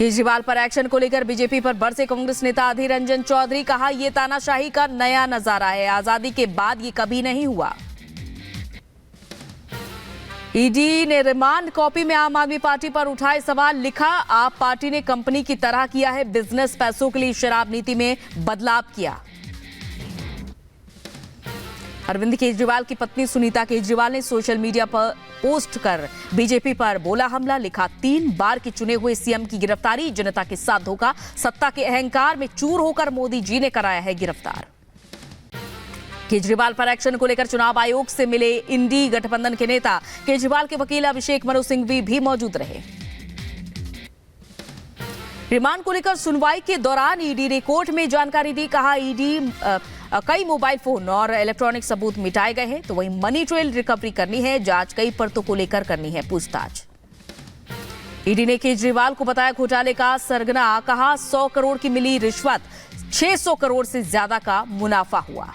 केजरीवाल पर एक्शन को लेकर बीजेपी पर बरसे कांग्रेस नेता अधीर रंजन चौधरी। कहा, यह तानाशाही का नया नजारा है, आजादी के बाद ये कभी नहीं हुआ। ईडी ने रिमांड कॉपी में आम आदमी पार्टी पर उठाए सवाल। लिखा, आप पार्टी ने कंपनी की तरह किया है बिजनेस, पैसों के लिए शराब नीति में बदलाव किया। अरविंद केजरीवाल की पत्नी सुनीता केजरीवाल ने सोशल मीडिया पर पोस्ट कर बीजेपी पर बोला हमला। लिखा, 3 बार के चुने हुए सीएम की गिरफ्तारी, जनता के साथ धोखा, सत्ता के अहंकार में चूर होकर मोदी जी ने कराया है गिरफ्तार। केजरीवाल पर एक्शन को लेकर चुनाव आयोग से मिले इंडी गठबंधन के नेता। केजरीवाल के वकील अभिषेक मनु सिंघवी भी मौजूद रहे। रिमांड को लेकर सुनवाई के दौरान ईडी ने कोर्ट में जानकारी दी। कहा, ईडी कई मोबाइल फोन और इलेक्ट्रॉनिक सबूत मिटाए गए हैं, तो वहीं मनी ट्रेल रिकवरी करनी है। जांच कई परतों को लेकर करनी है पूछताछ। ईडी ने केजरीवाल को बताया घोटाले का सरगना। कहा, 100 करोड़ की मिली रिश्वत, 600 करोड़ से ज्यादा का मुनाफा हुआ।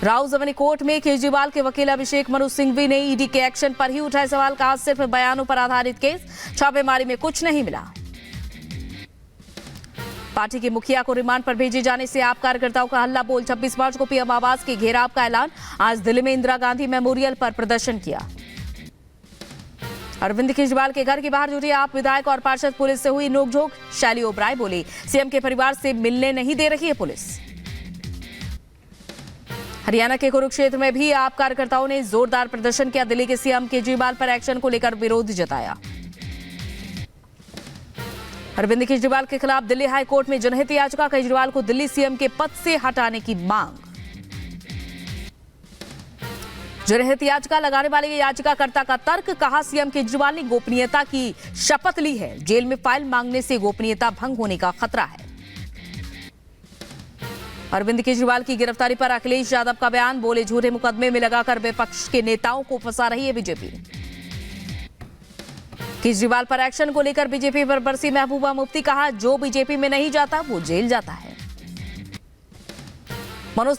राउजवनी कोर्ट में केजरीवाल के वकील अभिषेक मनु सिंघवी ने ईडी के एक्शन पर ही उठाए सवाल। कहा, सिर्फ बयानों पर आधारित केस, छापेमारी में कुछ नहीं मिला। पार्टी के मुखिया को रिमांड पर भेजे जाने से आप कार्यकर्ताओं का हल्ला बोल। 26 मार्च को पीएम आवास के घेराव का ऐलान। आज दिल्ली में इंदिरा गांधी मेमोरियल पर प्रदर्शन किया। अरविंद केजरीवाल के घर के बाहर जुटी आप विधायक और पार्षद, पुलिस से हुई नोकझोंक। शैली ओबराय बोली, सीएम के परिवार से मिलने नहीं दे रही है पुलिस। हरियाणा के कुरुक्षेत्र में भी आप कार्यकर्ताओं ने जोरदार प्रदर्शन किया। दिल्ली के सीएम केजरीवाल पर एक्शन को लेकर विरोध जताया। अरविंद केजरीवाल के खिलाफ दिल्ली हाई कोर्ट में जनहित याचिका। केजरीवाल को दिल्ली सीएम के पद से हटाने की मांग। जनहित याचिका लगाने वाले याचिकाकर्ता का तर्क। कहा, सीएम केजरीवाल ने गोपनीयता की शपथ ली है, जेल में फाइल मांगने से गोपनीयता भंग होने का खतरा है। अरविंद केजरीवाल की गिरफ्तारी पर अखिलेश यादव का बयान। बोले, झूठे मुकदमे में लगाकर विपक्ष के नेताओं को फंसा रही है बीजेपी। केजरीवाल पर एक्शन को लेकर बीजेपी पर बरसी महबूबा मुफ्ती। कहा, जो बीजेपी में नहीं जाता वो जेल जाता है। मनोज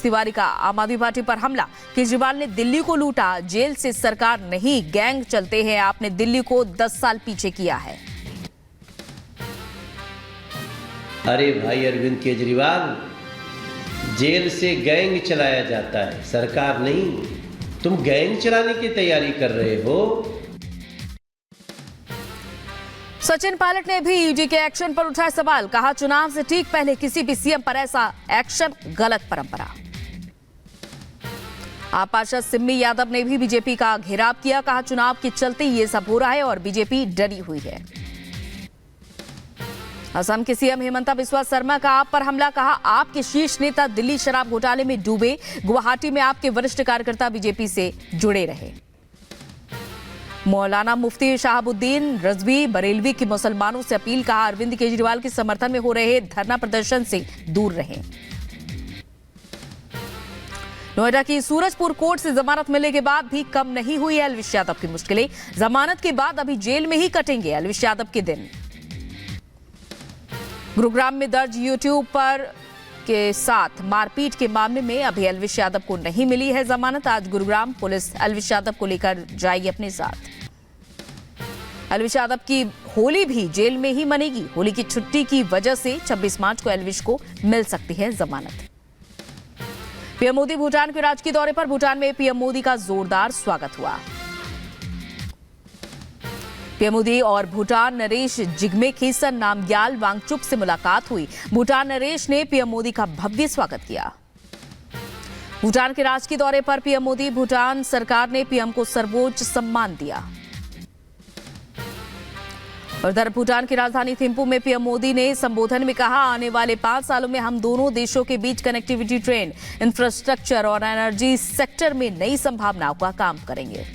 तिवारी का आम आदमी पार्टी पर हमला। केजरीवाल ने दिल्ली को लूटा, जेल से सरकार नहीं, गैंग चलते हैं। आपने दिल्ली को 10 साल पीछे किया है। अरे भाई अरविंद केजरीवाल, जेल से गैंग चलाया जाता है, सरकार नहीं। तुम गैंग चलाने की तैयारी कर रहे हो। सचिन पायलट ने भी ईडी के एक्शन पर उठाए सवाल। कहा, चुनाव से ठीक पहले किसी भी सीएम पर ऐसा एक्शन गलत परंपरा। आप पार्षद सिम्मी यादव ने भी बीजेपी का घेराव किया। कहा, चुनाव के चलते ये सब हो रहा है और बीजेपी डरी हुई है। असम के सीएम हेमंता बिस्वा शर्मा का आप पर हमला। कहा, आपके शीर्ष नेता दिल्ली शराब घोटाले में डूबे, गुवाहाटी में आपके वरिष्ठ कार्यकर्ता बीजेपी से जुड़े रहे। मौलाना मुफ्ती शहाबुद्दीन रजवी बरेलवी की मुसलमानों से अपील। कहा, अरविंद केजरीवाल के समर्थन में हो रहे धरना प्रदर्शन से दूर रहें। नोएडा की सूरजपुर कोर्ट से जमानत मिलने के बाद भी कम नहीं हुई एलविश यादव की मुश्किलें। जमानत के बाद अभी जेल में ही कटेंगे एलविश यादव के दिन। गुरुग्राम में दर्ज यूट्यूब पर के साथ मारपीट के मामले में अभी एलविश यादव को नहीं मिली है जमानत। आज गुरुग्राम पुलिस एलविश यादव को लेकर जाएगी अपने साथ। एलविश यादव की होली भी जेल में ही मनेगी। होली की छुट्टी की वजह से 26 मार्च को एलविश को मिल सकती है जमानत। पीएम मोदी भूटान के राजकीय दौरे पर। भूटान में पीएम मोदी का जोरदार स्वागत हुआ। पीएम मोदी और भूटान नरेश जिग्मे खेसर नामग्याल वांगचुक से मुलाकात हुई। भूटान नरेश ने पीएम मोदी का भव्य स्वागत किया। भूटान के राजकीय दौरे पर पीएम मोदी। भूटान सरकार ने पीएम को सर्वोच्च सम्मान दिया। उधर भूटान की राजधानी थिम्पू में पीएम मोदी ने संबोधन में कहा, आने वाले 5 सालों में हम दोनों देशों के बीच कनेक्टिविटी, ट्रेन, इंफ्रास्ट्रक्चर और एनर्जी सेक्टर में नई संभावनाओं का काम करेंगे।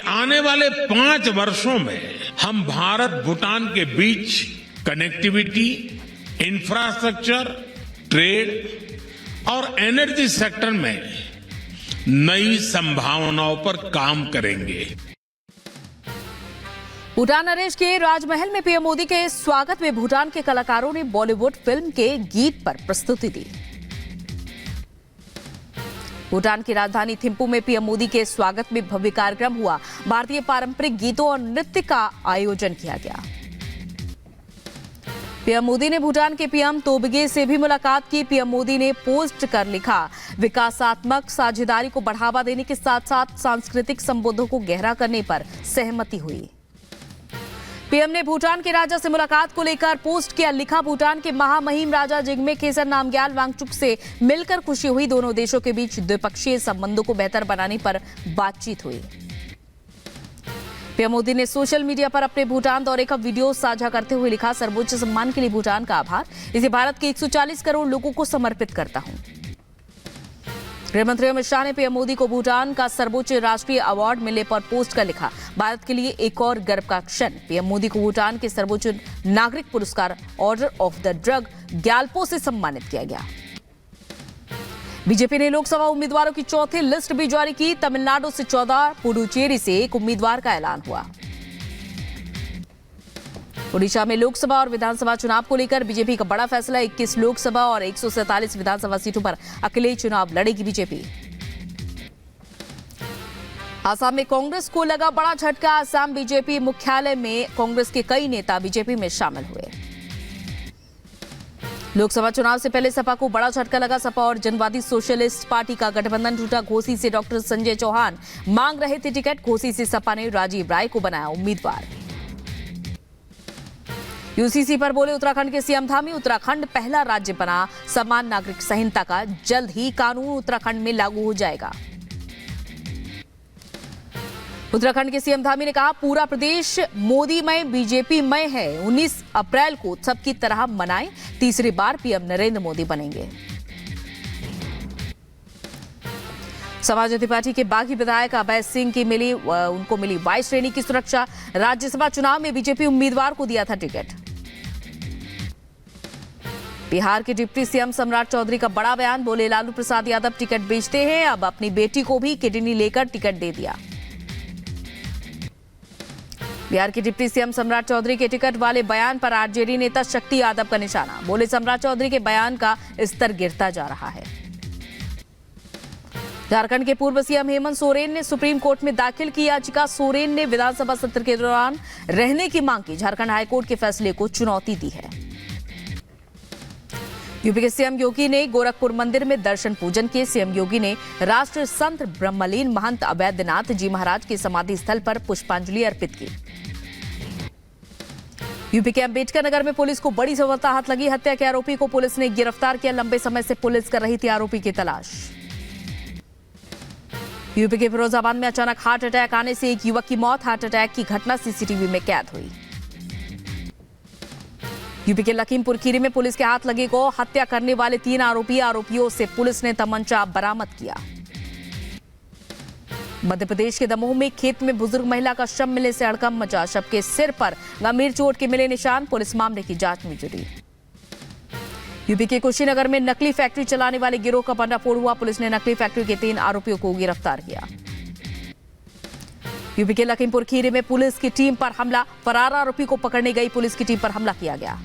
आने वाले 5 वर्षों में हम भारत भूटान के बीच कनेक्टिविटी, इंफ्रास्ट्रक्चर, ट्रेड और एनर्जी सेक्टर में नई संभावनाओं पर काम करेंगे। भूटान नरेश के राजमहल में पीएम मोदी के स्वागत में भूटान के कलाकारों ने बॉलीवुड फिल्म के गीत पर प्रस्तुति दी। भूटान की राजधानी थिम्पू में पीएम मोदी के स्वागत में भव्य कार्यक्रम हुआ। भारतीय पारंपरिक गीतों और नृत्य का आयोजन किया गया। पीएम मोदी ने भूटान के पीएम तोबगे से भी मुलाकात की। पीएम मोदी ने पोस्ट कर लिखा, विकासात्मक साझेदारी को बढ़ावा देने के साथ साथ सांस्कृतिक संबंधों को गहरा करने पर सहमति हुई। पीएम ने भूटान के राजा से मुलाकात को लेकर पोस्ट किया, लिखा, भूटान के महामहिम राजा जिग्मे खेसर नामग्याल वांगचुक से मिलकर खुशी हुई। दोनों देशों के बीच द्विपक्षीय संबंधों को बेहतर बनाने पर बातचीत हुई। पीएम मोदी ने सोशल मीडिया पर अपने भूटान दौरे का वीडियो साझा करते हुए लिखा, सर्वोच्च सम्मान के लिए भूटान का आभार, इसे भारत के 140 करोड़ लोगों को समर्पित करता हूं। गृहमंत्री अमित शाह ने पीएम मोदी को भूटान का सर्वोच्च राष्ट्रीय अवार्ड मिलने पर पोस्ट कर लिखा, भारत के लिए एक और गर्व का क्षण। पीएम मोदी को भूटान के सर्वोच्च नागरिक पुरस्कार order of the drug Gyalpo से सम्मानित किया गया। बीजेपी ने लोकसभा उम्मीदवारों की चौथी लिस्ट भी जारी की। तमिलनाडु से 14, पुडुचेरी से 1 उम्मीदवार का ऐलान हुआ। ओडिशा में लोकसभा और विधानसभा चुनाव को लेकर बीजेपी का बड़ा फैसला, 21 लोकसभा और 147 विधानसभा सीटों पर अकेले चुनाव लड़ेगी बीजेपी। आसाम में कांग्रेस को लगा बड़ा झटका। आसाम बीजेपी मुख्यालय में कांग्रेस के कई नेता बीजेपी में शामिल हुए। लोकसभा चुनाव से पहले सपा को बड़ा झटका लगा। सपा और जनवादी सोशलिस्ट पार्टी का गठबंधन टूटा। घोसी से डॉक्टर संजय चौहान मांग रहे थे टिकट। घोसी से सपा ने राजीव राय को बनाया उम्मीदवार। यूसीसी पर बोले उत्तराखंड के सीएम धामी, उत्तराखंड पहला राज्य बना। समान नागरिक संहिता का जल्द ही कानून उत्तराखंड में लागू हो जाएगा। उत्तराखंड के सीएम धामी ने कहा, पूरा प्रदेश मोदीमय बीजेपीमय है। 19 अप्रैल को उत्सव की तरह मनाएं, तीसरी बार पीएम नरेंद्र मोदी बनेंगे। समाजवादी पार्टी के बागी विधायक अभय सिंह की उनको मिली वाई श्रेणी की सुरक्षा। राज्यसभा चुनाव में बीजेपी उम्मीदवार को दिया था टिकट। बिहार के डिप्टी सीएम सम्राट चौधरी का बड़ा बयान, बोले लालू प्रसाद यादव टिकट बेचते हैं, अब अपनी बेटी को भी किडनी लेकर टिकट दे दिया। बिहार के डिप्टी सीएम सम्राट चौधरी के टिकट वाले बयान पर आरजेडी नेता शक्ति यादव का निशाना, बोले सम्राट चौधरी के बयान का स्तर गिरता जा रहा है। झारखंड के पूर्व सीएम हेमंत सोरेन ने सुप्रीम कोर्ट में दाखिल की याचिका। सोरेन ने विधानसभा सत्र के दौरान रहने की मांग की। झारखंड हाईकोर्ट के फैसले को चुनौती दी है। यूपी के सीएम योगी ने गोरखपुर मंदिर में दर्शन पूजन किए। सीएम योगी ने राष्ट्र संत ब्रह्मलीन महंत अवैधनाथ जी महाराज के समाधि स्थल पर पुष्पांजलि अर्पित की। यूपी के अंबेडकर नगर में पुलिस को बड़ी सफलता हाथ लगी। हत्या के आरोपी को पुलिस ने गिरफ्तार किया। लंबे समय से पुलिस कर रही थी आरोपी की तलाश। यूपी के फिरोजाबाद में अचानक हार्ट अटैक आने से एक युवक की मौत। हार्ट अटैक की घटना सीसीटीवी में कैद हुई। यूपी के लखीमपुर खीरी में पुलिस के हाथ लगे गौ हत्या करने वाले 3 आरोपियों से पुलिस ने तमंचा बरामद किया। मध्य प्रदेश के दमोह में खेत में बुजुर्ग महिला का शव मिलने से हड़कंप मचा। शव के सिर पर गंभीर चोट के मिले निशान। पुलिस मामले की जांच में जुटी। यूपी के कुशीनगर में नकली फैक्ट्री चलाने वाले गिरोह का पर्दाफाश हुआ। पुलिस ने नकली फैक्ट्री के 3 आरोपियों को गिरफ्तार किया। यूपी के लखीमपुर खीरी में पुलिस की टीम पर हमला। फरार आरोपी को पकड़ने गई पुलिस की टीम पर हमला किया गया।